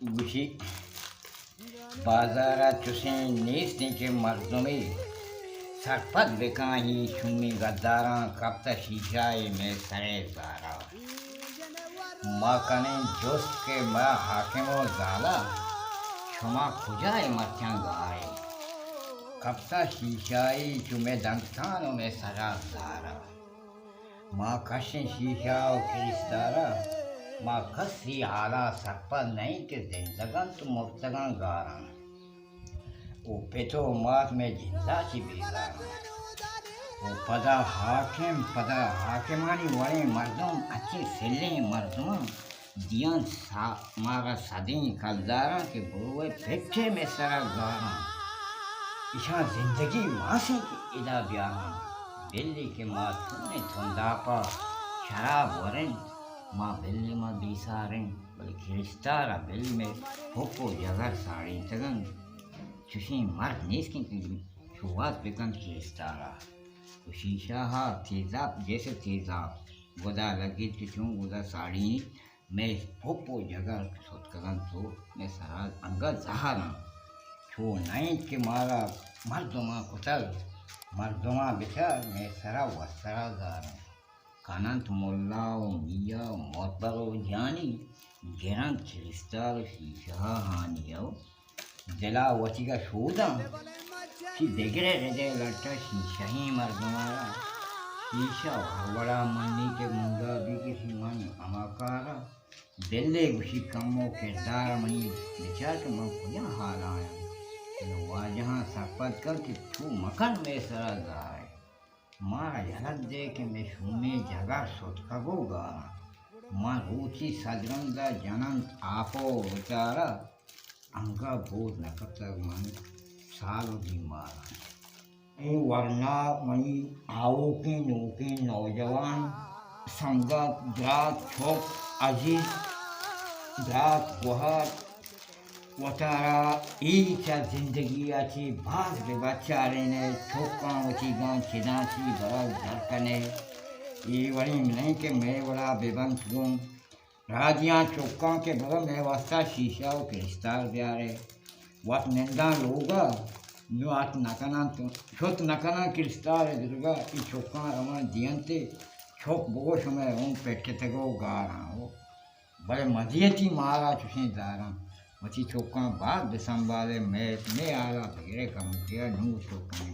गुशी बाजारा चुसे नेस्ती के मर्दमे सरपत बेकाही शुमी गद्दारा कप्ता शीशाए में सरे जारा माकने जोस्त के मा हाकिमो जाला शुमा खुजाए मत्यां गाए कप्ता शीशाई चुमे दंतानों में सरा जारा माँ कशे शीशाओ किरिस्तारा माँ कसी आला सरपत नहीं के जिंदगन तो मुर्तगन गारा वो पेतो मात में जिंदा ची बेजारा वो पदा हाकिमानी वाले मर्दों अच्छे सिले मर्दों दियान मारा सदें कलदारा के बुरुए पेटे में सरा गारा इशा जिंदगी माँ से की इदा ब्याहा बिल्ली के माँ तुमने थुंदापा शराब वरें माँ बिल्ली माँ बीसारें बल्कि रिश्तारा बिल्ली में फोको जगर साड़ी तगन चुशी मर्द नेस्किन की शुरुआत बेकन की रिश्तारा शीशा हा तेजाब जैसे तेजाब गोदा लगी चुचूं गोदा साड़ी में फोको जगर सोतकगन तो मैं सारा अंगा जहाना छो नाइट के मारा मर्दों कुतल मर्दों बेचार मैं सरा वसरा गारा कानंत मोल्ला मिया मोतबरो जानी गेरन क्रिस्टल शीशा हानियो जला वचिका शोदा कि देगरे रजे लट्टा शीशा ही मर्दमारा शीशा बड़ा मन्नी के मुंगा भी किसी मन अमाकारा दिल्ले गुशी कमो किरदार मनी विचार के मन खुदा हाल आया वाजहाँ सरपत कर कि तू मकन में सरा गाए माँ झलक दे के मैं शूमे जगह सोचकगोगा माँ रूचि सजरंदा जनन आपो उतारा अंगा बोध नकत मन साल भी मारा वरना मई आओ के नौके नौजवान संगत द्रात छोक अजीज द्रात गुहार वतारा ईचा जिंदगी अच्छी भाग के बच्चारे ने ठोका वची गांव चिदाची बड़ा धड़कने ये वही नहीं के मैं बड़ा बेबंस गुम राजियाँ चौका के बगल में वास्ता शीशा के रिश्तार प्यारे वत निंदा लोगा जो आत नकना तो छोट नकना के रिश्तार दुर्गा ई चौका रमन दियंते छोक बोश में हूँ पेट तगो गा रहा हो बड़े मजियती मारा चुसे दारा वची चौका बाद संभाले मैं आला तगड़े कम किया नू चौका